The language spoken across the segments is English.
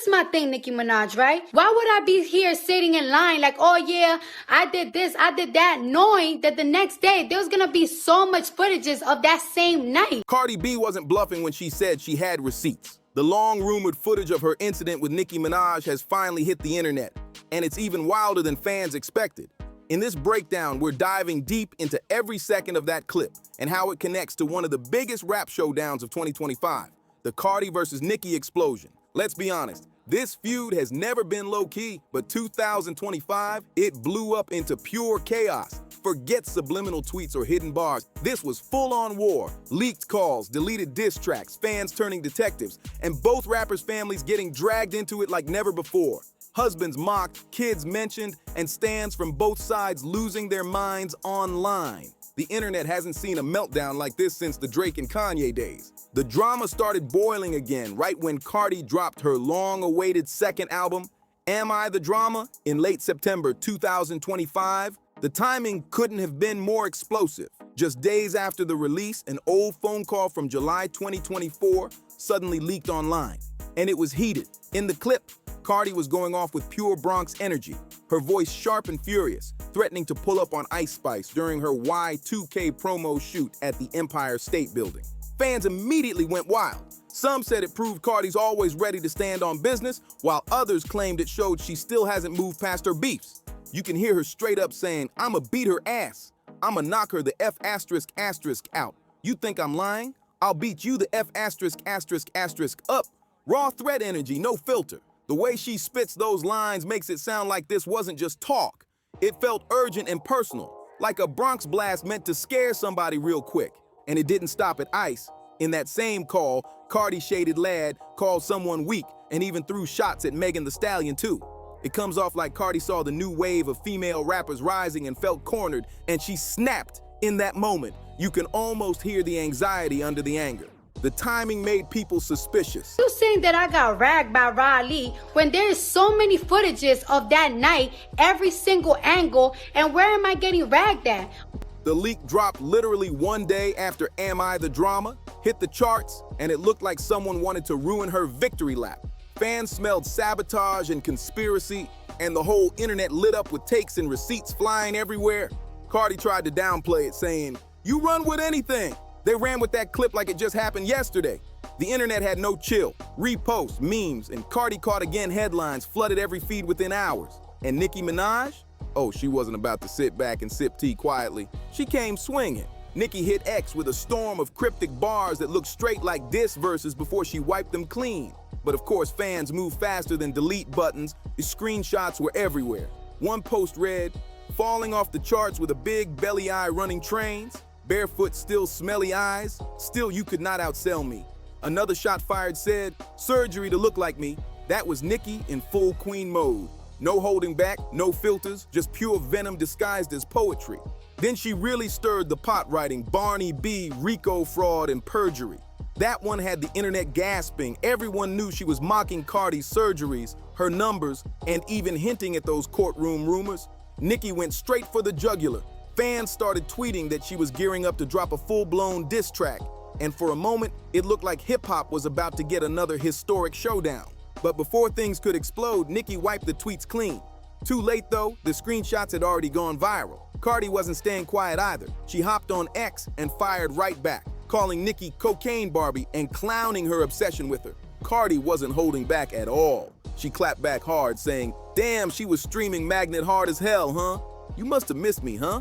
this is my thing, Nicki Minaj, right? Why would I be here sitting in line like, oh yeah, I did this, I did that, knowing that the next day there was gonna be so much footages of that same night? Cardi B wasn't bluffing when she said she had receipts. The long-rumored footage of her incident with Nicki Minaj has finally hit the internet, and it's even wilder than fans expected. In this breakdown, we're diving deep into every second of that clip and how it connects to one of the biggest rap showdowns of 2025, the Cardi versus Nicki explosion. Let's be honest, this feud has never been low-key, but 2025, it blew up into pure chaos. Forget subliminal tweets or hidden bars. This was full-on war. Leaked calls, deleted diss tracks, fans turning detectives, and both rappers' families getting dragged into it like never before. Husbands mocked, kids mentioned, and stans from both sides losing their minds online. The internet hasn't seen a meltdown like this since the Drake and Kanye days. The drama started boiling again right when Cardi dropped her long-awaited second album, Am I the Drama?, in late September 2025. The timing couldn't have been more explosive. Just days after the release, an old phone call from July 2024 suddenly leaked online, and it was heated. In the clip, Cardi was going off with pure Bronx energy, her voice sharp and furious, threatening to pull up on Ice Spice during her Y2K promo shoot at the Empire State Building. Fans immediately went wild. Some said it proved Cardi's always ready to stand on business, while others claimed it showed she still hasn't moved past her beefs. You can hear her straight up saying, "I'ma beat her ass. I'ma knock her the F*** out. You think I'm lying? I'll beat you the F*** up." Raw threat energy, no filter. The way she spits those lines makes it sound like this wasn't just talk. It felt urgent and personal, like a Bronx blast meant to scare somebody real quick. And it didn't stop at Ice. In that same call, Cardi shaded Lad, called someone weak, and even threw shots at Megan Thee Stallion too. It comes off like Cardi saw the new wave of female rappers rising and felt cornered, and she snapped in that moment. You can almost hear the anxiety under the anger. The timing made people suspicious. You saying that I got ragged by Riley when there is so many footages of that night, every single angle, and where am I getting ragged at? The leak dropped literally one day after Am I the Drama hit the charts, and it looked like someone wanted to ruin her victory lap. Fans smelled sabotage and conspiracy, and the whole internet lit up with takes and receipts flying everywhere. Cardi tried to downplay it, saying, "You run with anything." They ran with that clip like it just happened yesterday. The internet had no chill. Reposts, memes, and Cardi caught again headlines flooded every feed within hours. And Nicki Minaj? Oh, she wasn't about to sit back and sip tea quietly. She came swinging. Nicki hit X with a storm of cryptic bars that looked straight like diss verses before she wiped them clean. But of course, fans move faster than delete buttons. The screenshots were everywhere. One post read, "Falling off the charts with a big belly eye running trains. Barefoot, still smelly eyes. Still you could not outsell me." Another shot fired said, "Surgery to look like me." That was Nicki in full queen mode. No holding back, no filters, just pure venom disguised as poetry. Then she really stirred the pot writing Barney B, Rico fraud, and perjury. That one had the internet gasping. Everyone knew she was mocking Cardi's surgeries, her numbers, and even hinting at those courtroom rumors. Nicki went straight for the jugular. Fans started tweeting that she was gearing up to drop a full-blown diss track, and for a moment, it looked like hip-hop was about to get another historic showdown. But before things could explode, Nicki wiped the tweets clean. Too late though, the screenshots had already gone viral. Cardi wasn't staying quiet either. She hopped on X and fired right back, calling Nicki Cocaine Barbie and clowning her obsession with her. Cardi wasn't holding back at all. She clapped back hard, saying, "Damn, she was streaming Magnet hard as hell, huh? You must have missed me, huh?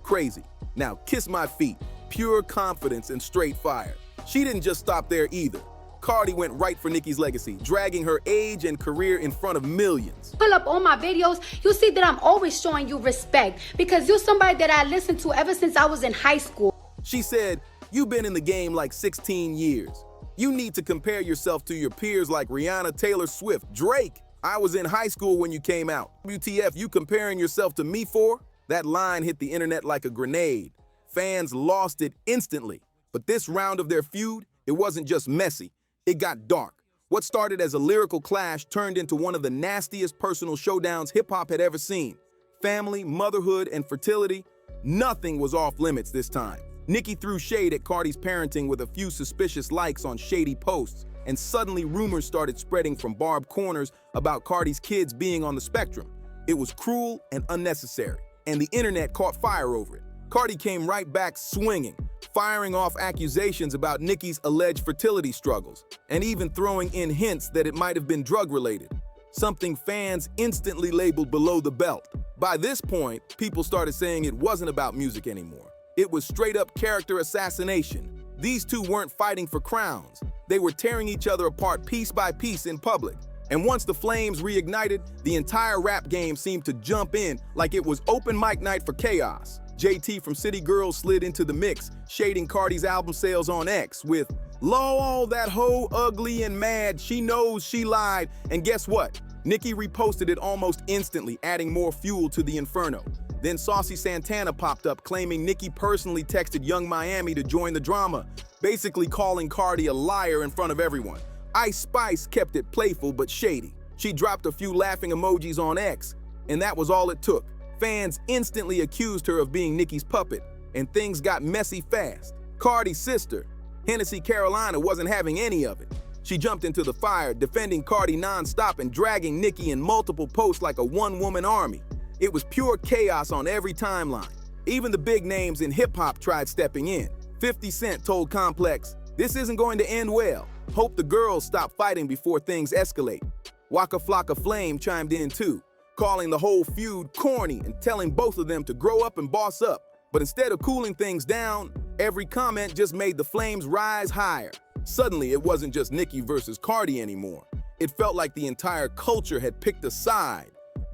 Crazy. Now kiss my feet." Pure confidence and straight fire. She didn't just stop there either. Cardi went right for Nicki's legacy, dragging her age and career in front of millions. Pull up all my videos, you see that I'm always showing you respect because you're somebody that I listened to ever since I was in high school. She said, "You've been in the game like 16 years. You need to compare yourself to your peers like Rihanna, Taylor Swift, Drake. I was in high school when you came out. WTF, you comparing yourself to me for?" That line hit the internet like a grenade. Fans lost it instantly. But this round of their feud, it wasn't just messy. It got dark. What started as a lyrical clash turned into one of the nastiest personal showdowns hip-hop had ever seen. Family, motherhood, and fertility, nothing was off limits this time. Nicki threw shade at Cardi's parenting with a few suspicious likes on shady posts. and suddenly rumors started spreading from Barb corners about Cardi's kids being on the spectrum. It was cruel and unnecessary, and the internet caught fire over it. Cardi came right back swinging, firing off accusations about Nicki's alleged fertility struggles, and even throwing in hints that it might have been drug-related, something fans instantly labeled below the belt. By this point, people started saying it wasn't about music anymore. It was straight-up character assassination. These two weren't fighting for crowns. They were tearing each other apart piece by piece in public. And once the flames reignited, the entire rap game seemed to jump in like it was open mic night for chaos. JT from City Girls slid into the mix, shading Cardi's album sales on X with, "Lol, that hoe ugly and mad, she knows she lied." And guess what? Nicki reposted it almost instantly, adding more fuel to the inferno. Then Saucy Santana popped up, claiming Nicki personally texted Young Miami to join the drama, basically calling Cardi a liar in front of everyone. Ice Spice kept it playful but shady. She dropped a few laughing emojis on X, and that was all it took. Fans instantly accused her of being Nicki's puppet, and things got messy fast. Cardi's sister, Hennessy Carolina, wasn't having any of it. She jumped into the fire, defending Cardi nonstop and dragging Nicki in multiple posts like a one-woman army. It was pure chaos on every timeline. Even the big names in hip-hop tried stepping in. 50 Cent told Complex, "This isn't going to end well. Hope the girls stop fighting before things escalate." Waka Flocka Flame chimed in too, calling the whole feud corny and telling both of them to grow up and boss up. But instead of cooling things down, every comment just made the flames rise higher. Suddenly, it wasn't just Nicki versus Cardi anymore. It felt like the entire culture had picked a side.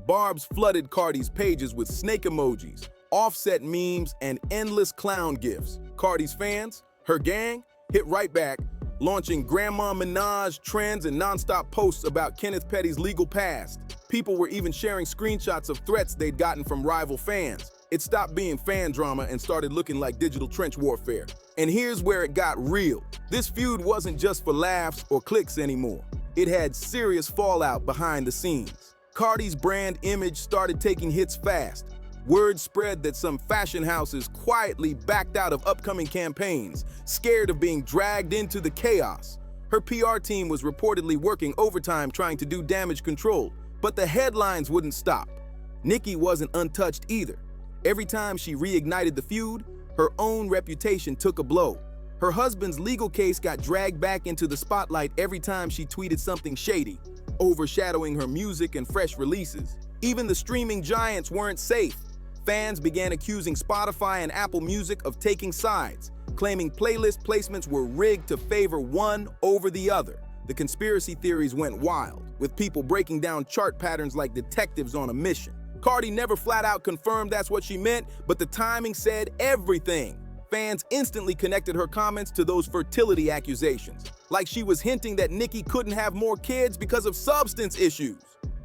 Barbs flooded Cardi's pages with snake emojis, offset memes, and endless clown gifs. Cardi's fans, her gang, hit right back, launching Grandma Minaj trends and nonstop posts about Kenneth Petty's legal past. People were even sharing screenshots of threats they'd gotten from rival fans. It stopped being fan drama and started looking like digital trench warfare. And here's where it got real. This feud wasn't just for laughs or clicks anymore. It had serious fallout behind the scenes. Cardi's brand image started taking hits fast. Word spread that some fashion houses quietly backed out of upcoming campaigns, scared of being dragged into the chaos. Her PR team was reportedly working overtime trying to do damage control, but the headlines wouldn't stop. Nicki wasn't untouched either. Every time she reignited the feud, her own reputation took a blow. Her husband's legal case got dragged back into the spotlight every time she tweeted something shady, overshadowing her music and fresh releases. Even the streaming giants weren't safe. Fans began accusing Spotify and Apple Music of taking sides, claiming playlist placements were rigged to favor one over the other. The conspiracy theories went wild, with people breaking down chart patterns like detectives on a mission. Cardi never flat out confirmed that's what she meant, but the timing said everything. Fans instantly connected her comments to those fertility accusations, like she was hinting that Nicki couldn't have more kids because of substance issues.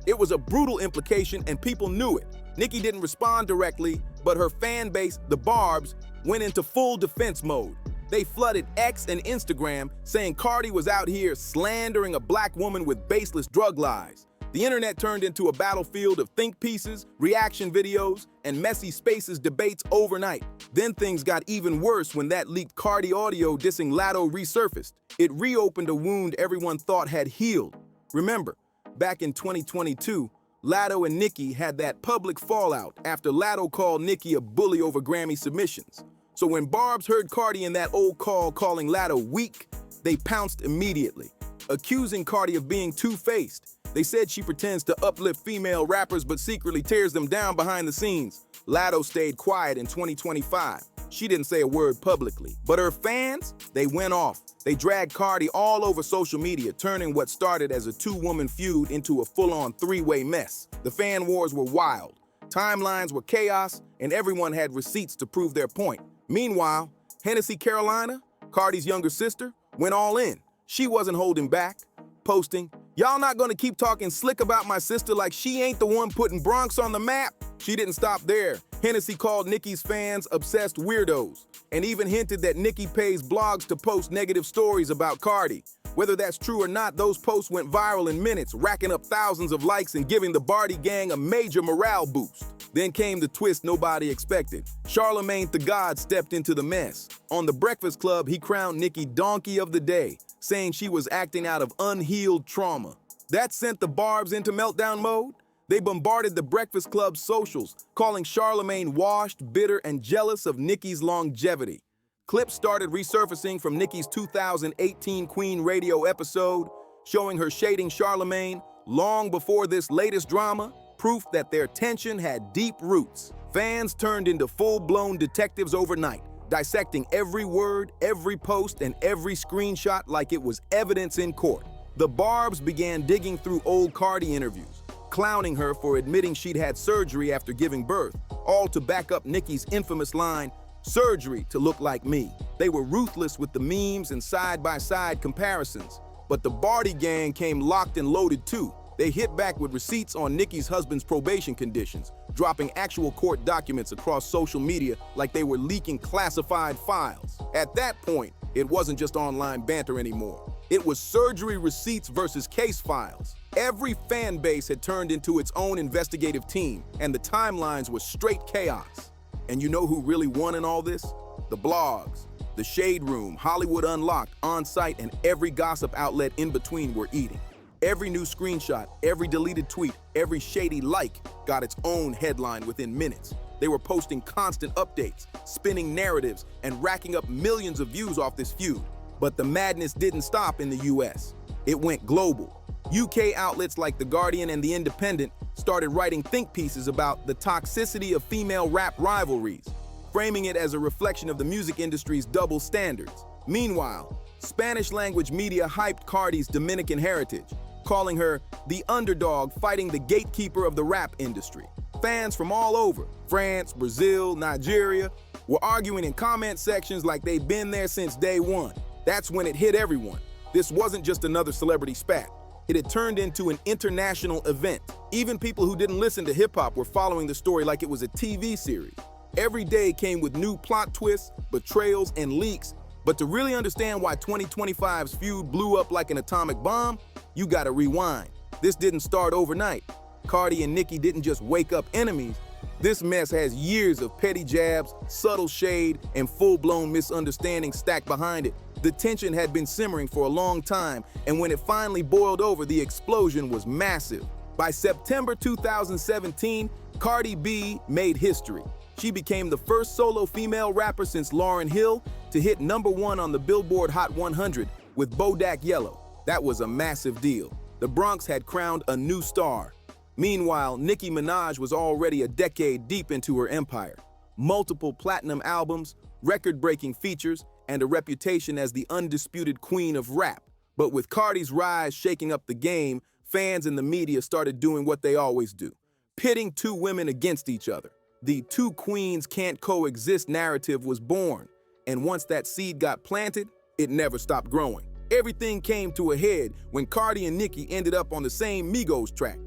It was a brutal implication and people knew it. Nicki didn't respond directly, but her fan base, the Barbs, went into full defense mode. They flooded X and Instagram, saying Cardi was out here slandering a black woman with baseless drug lies. The internet turned into a battlefield of think pieces, reaction videos, and messy spaces debates overnight. Then things got even worse when that leaked Cardi audio dissing Latto resurfaced. It reopened a wound everyone thought had healed. Remember, back in 2022, Latto and Nicki had that public fallout after Latto called Nicki a bully over Grammy submissions. So when Barbs heard Cardi in that old call calling Latto weak, they pounced immediately, accusing Cardi of being two-faced. They said she pretends to uplift female rappers but secretly tears them down behind the scenes. Latto stayed quiet in 2025. She didn't say a word publicly. But her fans, they went off. They dragged Cardi all over social media, turning what started as a two-woman feud into a full-on three-way mess. The fan wars were wild. Timelines were chaos, and everyone had receipts to prove their point. Meanwhile, Hennessy Carolina, Cardi's younger sister, went all in. She wasn't holding back, posting, "Y'all not gonna keep talking slick about my sister like she ain't the one putting Bronx on the map." She didn't stop there. Hennessy called Nicki's fans obsessed weirdos, and even hinted that Nicki pays blogs to post negative stories about Cardi. Whether that's true or not, those posts went viral in minutes, racking up thousands of likes and giving the Barty gang a major morale boost. Then came the twist nobody expected. Charlemagne the God stepped into the mess. On The Breakfast Club, he crowned Nicki Donkey of the Day, saying she was acting out of unhealed trauma. That sent the Barbs into meltdown mode. They bombarded The Breakfast Club's socials, calling Charlemagne washed, bitter, and jealous of Nicki's longevity. Clips started resurfacing from Nicki's 2018 Queen Radio episode, showing her shading Charlemagne long before this latest drama, proof that their tension had deep roots. Fans turned into full-blown detectives overnight, dissecting every word, every post, and every screenshot like it was evidence in court. The Barbs began digging through old Cardi interviews, clowning her for admitting she'd had surgery after giving birth, all to back up Nicki's infamous line, "Surgery to look like me." They were ruthless with the memes and side-by-side comparisons. But the Barty gang came locked and loaded too. They hit back with receipts on Nicki's husband's probation conditions, dropping actual court documents across social media like they were leaking classified files. At that point, it wasn't just online banter anymore. It was surgery receipts versus case files. Every fan base had turned into its own investigative team, and the timelines were straight chaos. And you know who really won in all this? The blogs. The Shade Room, Hollywood Unlocked, On Site, and every gossip outlet in between were eating. Every new screenshot, every deleted tweet, every shady like got its own headline within minutes. They were posting constant updates, spinning narratives, and racking up millions of views off this feud. But the madness didn't stop in the US. It went global. UK outlets like The Guardian and The Independent started writing think pieces about the toxicity of female rap rivalries, framing it as a reflection of the music industry's double standards. Meanwhile, Spanish-language media hyped Cardi's Dominican heritage, calling her the underdog fighting the gatekeeper of the rap industry. Fans from all over, France, Brazil, Nigeria, were arguing in comment sections like they'd been there since day one. That's when it hit everyone. This wasn't just another celebrity spat. It had turned into an international event. Even people who didn't listen to hip-hop were following the story like it was a TV series. Every day came with new plot twists, betrayals, and leaks. But to really understand why 2025's feud blew up like an atomic bomb, you gotta rewind. This didn't start overnight. Cardi and Nicki didn't just wake up enemies. This mess has years of petty jabs, subtle shade, and full-blown misunderstanding stacked behind it. The tension had been simmering for a long time, and when it finally boiled over, the explosion was massive. By September 2017, Cardi B made history. She became the first solo female rapper since Lauryn Hill to hit #1 on the Billboard Hot 100 with Bodak Yellow. That was a massive deal. The Bronx had crowned a new star. Meanwhile, Nicki Minaj was already a decade deep into her empire. Multiple platinum albums, record-breaking features, and a reputation as the undisputed queen of rap. But with Cardi's rise shaking up the game, fans and the media started doing what they always do, pitting two women against each other. The two queens can't coexist narrative was born, and once that seed got planted, it never stopped growing. Everything came to a head when Cardi and Nicki ended up on the same Migos track,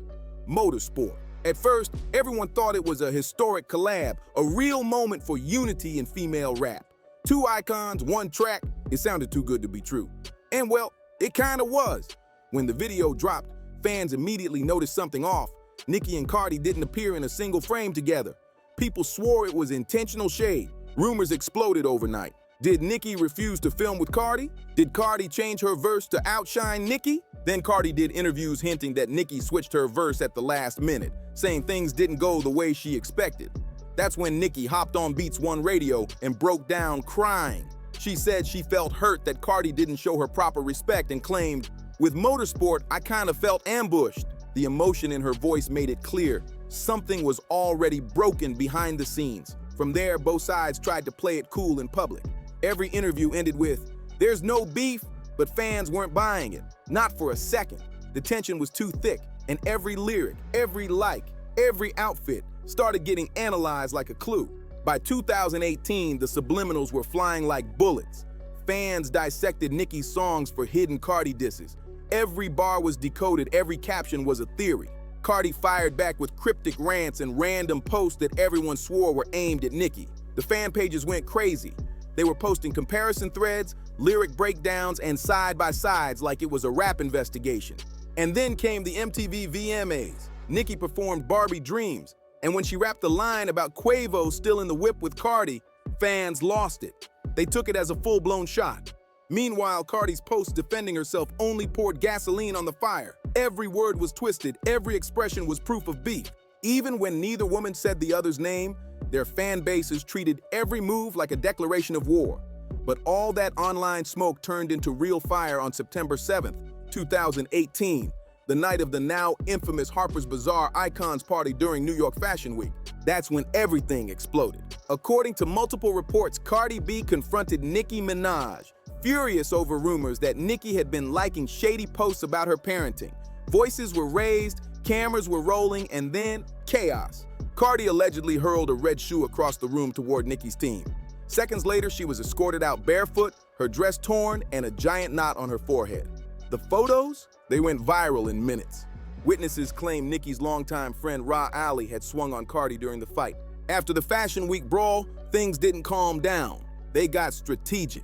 Motorsport. At first, everyone thought it was a historic collab, a real moment for unity in female rap. Two icons, one track, it sounded too good to be true. And well, it kinda was. When the video dropped, fans immediately noticed something off. Nicki and Cardi didn't appear in a single frame together. People swore it was intentional shade. Rumors exploded overnight. Did Nicki refuse to film with Cardi? Did Cardi change her verse to outshine Nicki? Then Cardi did interviews hinting that Nicki switched her verse at the last minute, saying things didn't go the way she expected. That's when Nicki hopped on Beats One Radio and broke down crying. She said she felt hurt that Cardi didn't show her proper respect and claimed, "With Motorsport, I kind of felt ambushed." The emotion in her voice made it clear something was already broken behind the scenes. From there, both sides tried to play it cool in public. Every interview ended with, "There's no beef," but fans weren't buying it. Not for a second. The tension was too thick, and every lyric, every like, every outfit started getting analyzed like a clue. By 2018, the subliminals were flying like bullets. Fans dissected Nicki's songs for hidden Cardi disses. Every bar was decoded, every caption was a theory. Cardi fired back with cryptic rants and random posts that everyone swore were aimed at Nicki. The fan pages went crazy. They were posting comparison threads, lyric breakdowns, and side-by-sides like it was a rap investigation. And then came the MTV VMAs. Nicki performed Barbie Dreams, and when she rapped the line about Quavo still in the whip with Cardi, fans lost it. They took it as a full-blown shot. Meanwhile, Cardi's post defending herself only poured gasoline on the fire. Every word was twisted, every expression was proof of beef. Even when neither woman said the other's name, their fan bases treated every move like a declaration of war. But all that online smoke turned into real fire on September 7th, 2018, the night of the now infamous Harper's Bazaar Icons party during New York Fashion Week. That's when everything exploded. According to multiple reports, Cardi B confronted Nicki Minaj, furious over rumors that Nicki had been liking shady posts about her parenting. Voices were raised, cameras were rolling, and then chaos. Cardi allegedly hurled a red shoe across the room toward Nicki's team. Seconds later, she was escorted out barefoot, her dress torn, and a giant knot on her forehead. The photos? They went viral in minutes. Witnesses claim Nicki's longtime friend Ra Ali had swung on Cardi during the fight. After the Fashion Week brawl, things didn't calm down. They got strategic.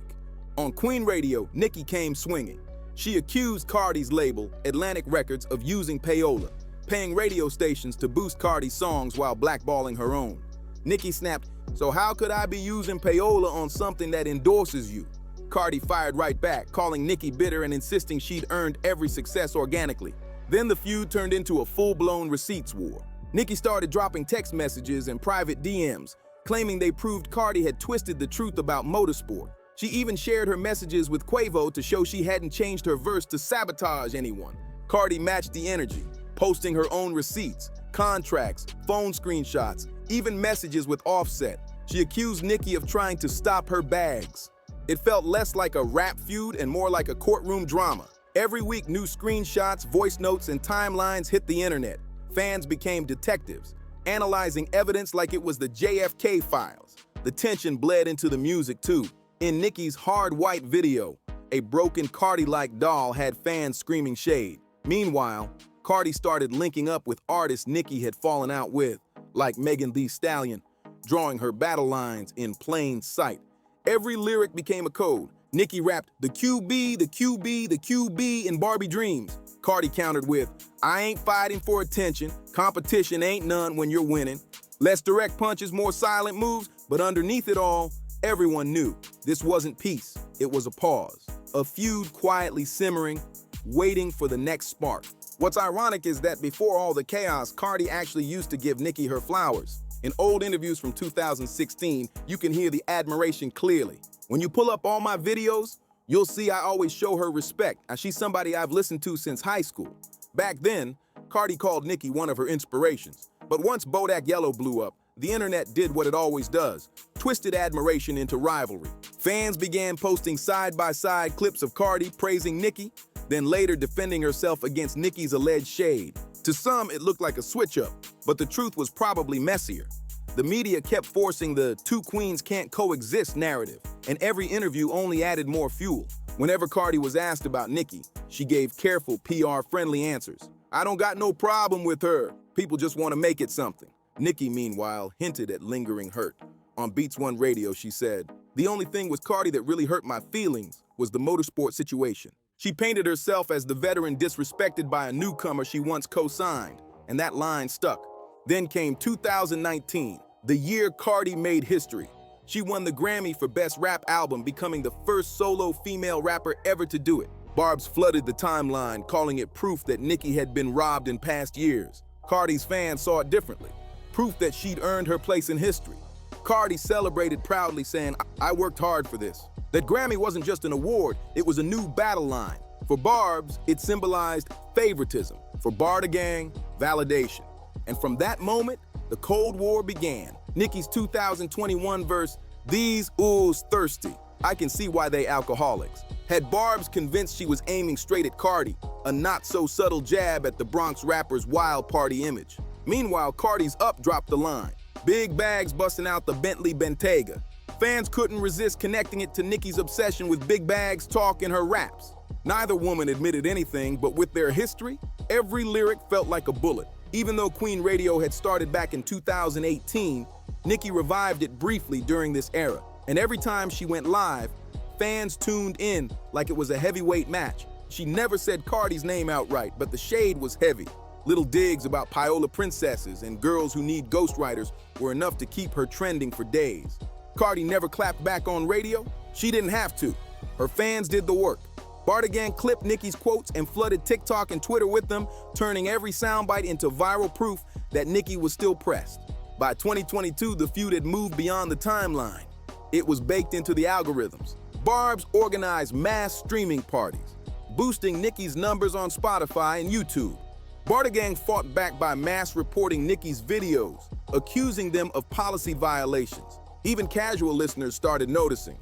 On Queen Radio, Nicki came swinging. She accused Cardi's label, Atlantic Records, of using payola, paying radio stations to boost Cardi's songs while blackballing her own. Nicki snapped, "So how could I be using payola on something that endorses you?" Cardi fired right back, calling Nicki bitter and insisting she'd earned every success organically. Then the feud turned into a full-blown receipts war. Nicki started dropping text messages and private DMs, claiming they proved Cardi had twisted the truth about motorsport. She even shared her messages with Quavo to show she hadn't changed her verse to sabotage anyone. Cardi matched the energy, posting her own receipts, contracts, phone screenshots, even messages with Offset. She accused Nicki of trying to stop her bags. It felt less like a rap feud and more like a courtroom drama. Every week, new screenshots, voice notes, and timelines hit the internet. Fans became detectives, analyzing evidence like it was the JFK files. The tension bled into the music too. In Nicki's Hard White video, a broken Cardi-like doll had fans screaming shade. Meanwhile, Cardi started linking up with artists Nicki had fallen out with, like Megan Thee Stallion, drawing her battle lines in plain sight. Every lyric became a code. Nicki rapped, "The QB, the QB, the QB" in Barbie Dreams. Cardi countered with, "I ain't fighting for attention. Competition ain't none when you're winning. Less direct punches, more silent moves," but underneath it all, everyone knew this wasn't peace, it was a pause. A feud quietly simmering, waiting for the next spark. What's ironic is that before all the chaos, Cardi actually used to give Nicki her flowers. In old interviews from 2016, you can hear the admiration clearly. When you pull up all my videos, you'll see I always show her respect, and she's somebody I've listened to since high school. Back then, Cardi called Nicki one of her inspirations. But once Bodak Yellow blew up, the internet did what it always does, twisted admiration into rivalry. Fans began posting side-by-side clips of Cardi praising Nicki, then later defending herself against Nicki's alleged shade. To some, it looked like a switch-up, but the truth was probably messier. The media kept forcing the two queens can't coexist narrative, and every interview only added more fuel. Whenever Cardi was asked about Nicki, she gave careful, PR-friendly answers. "I don't got no problem with her. People just want to make it something." Nicki, meanwhile, hinted at lingering hurt. On Beats One Radio, she said, "The only thing with Cardi that really hurt my feelings was the motorsport situation." She painted herself as the veteran disrespected by a newcomer she once co-signed, and that line stuck. Then came 2019, the year Cardi made history. She won the Grammy for Best Rap Album, becoming the first solo female rapper ever to do it. Barbs flooded the timeline, calling it proof that Nicki had been robbed in past years. Cardi's fans saw it differently, proof that she'd earned her place in history. Cardi celebrated proudly, saying, "I worked hard for this." That Grammy wasn't just an award, it was a new battle line. For Barbs, it symbolized favoritism. For Bar the Gang, validation. And from that moment, the Cold War began. Nicki's 2021 verse, "These oohs thirsty. I can see why they alcoholics," had Barbs convinced she was aiming straight at Cardi, a not-so-subtle jab at the Bronx rapper's wild party image. Meanwhile, Cardi's Up dropped the line. Big bags busting out the Bentley Bentayga. Fans couldn't resist connecting it to Nicki's obsession with big bags talk in her raps. Neither woman admitted anything, but with their history, every lyric felt like a bullet. Even though Queen Radio had started back in 2018, Nicki revived it briefly during this era. And every time she went live, fans tuned in like it was a heavyweight match. She never said Cardi's name outright, but the shade was heavy. Little digs about Paola princesses and girls who need ghostwriters were enough to keep her trending for days. Cardi never clapped back on radio. She didn't have to. Her fans did the work. Cardigan clipped Nicki's quotes and flooded TikTok and Twitter with them, turning every soundbite into viral proof that Nicki was still pressed. By 2022, the feud had moved beyond the timeline. It was baked into the algorithms. Barbs organized mass streaming parties, boosting Nicki's numbers on Spotify and YouTube. Cardigan fought back by mass reporting Nicki's videos, accusing them of policy violations. Even casual listeners started noticing.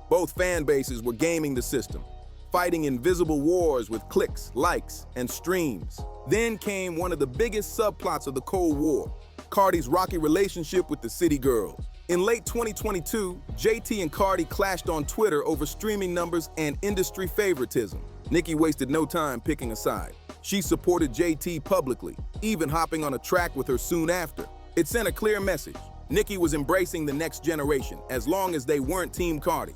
Both fan bases were gaming the system, fighting invisible wars with clicks, likes, and streams. Then came one of the biggest subplots of the Cold War, Cardi's rocky relationship with the City Girls. In late 2022, JT and Cardi clashed on Twitter over streaming numbers and industry favoritism. Nicki wasted no time picking a side. She supported JT publicly, even hopping on a track with her soon after. It sent a clear message. Nicki was embracing the next generation, as long as they weren't Team Cardi.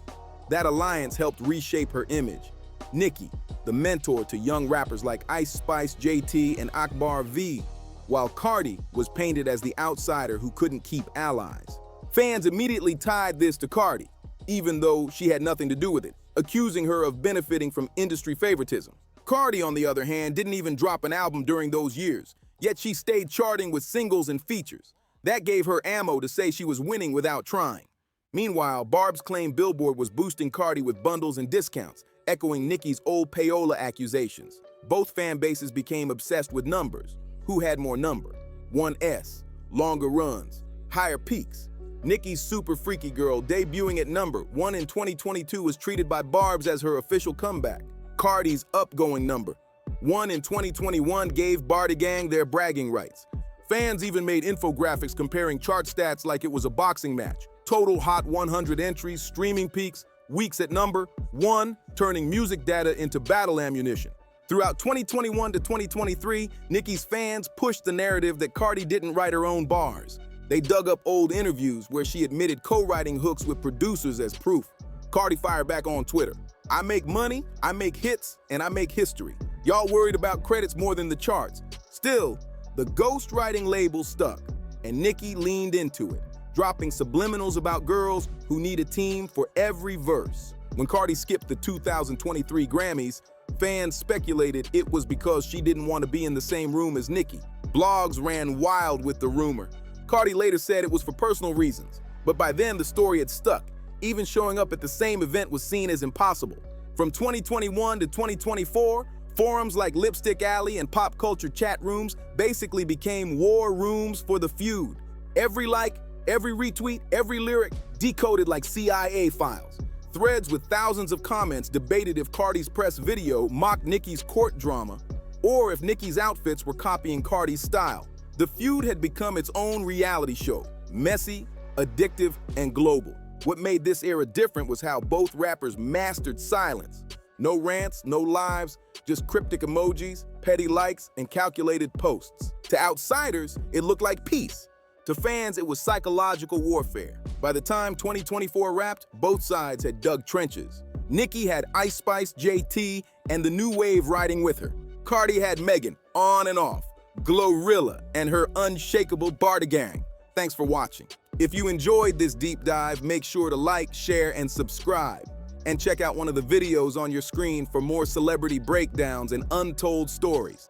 That alliance helped reshape her image. Nicki, the mentor to young rappers like Ice Spice, JT, and Akbar V, while Cardi was painted as the outsider who couldn't keep allies. Fans immediately tied this to Cardi, even though she had nothing to do with it, accusing her of benefiting from industry favoritism. Cardi, on the other hand, didn't even drop an album during those years, yet she stayed charting with singles and features. That gave her ammo to say she was winning without trying. Meanwhile, Barb's claimed Billboard was boosting Cardi with bundles and discounts, echoing Nicki's old payola accusations. Both fan bases became obsessed with numbers. Who had more number? 1S, longer runs, higher peaks. Nicki's Super Freaky Girl, debuting at number 1 in 2022, was treated by Barb's as her official comeback. Cardi's Upgoing number 1 in 2021 gave Cardigan their bragging rights. Fans even made infographics comparing chart stats like it was a boxing match. Total Hot 100 entries, streaming peaks, weeks at number 1, turning music data into battle ammunition. Throughout 2021 to 2023, Nicki's fans pushed the narrative that Cardi didn't write her own bars. They dug up old interviews where she admitted co-writing hooks with producers as proof. Cardi fired back on Twitter. I make money, I make hits, and I make history. Y'all worried about credits more than the charts. Still, the ghostwriting label stuck, and Nicki leaned into it, dropping subliminals about girls who need a team for every verse. When Cardi skipped the 2023 Grammys, fans speculated it was because she didn't want to be in the same room as Nicki. Blogs ran wild with the rumor. Cardi later said it was for personal reasons, but by then the story had stuck. Even showing up at the same event was seen as impossible. From 2021 to 2024, forums like Lipstick Alley and pop culture chat rooms basically became war rooms for the feud. Every like, every retweet, every lyric decoded like CIA files. Threads with thousands of comments debated if Cardi's press video mocked Nicki's court drama or if Nicki's outfits were copying Cardi's style. The feud had become its own reality show, messy, addictive, and global. What made this era different was how both rappers mastered silence. No rants, no lives, just cryptic emojis, petty likes, and calculated posts. To outsiders, it looked like peace. To fans, it was psychological warfare. By the time 2024 wrapped, both sides had dug trenches. Nicki had Ice Spice, JT, and the new wave riding with her. Cardi had Megan, on and off, Glorilla, and her unshakable Cardigan. Thanks for watching. If you enjoyed this deep dive, make sure to like, share, and subscribe. And check out one of the videos on your screen for more celebrity breakdowns and untold stories.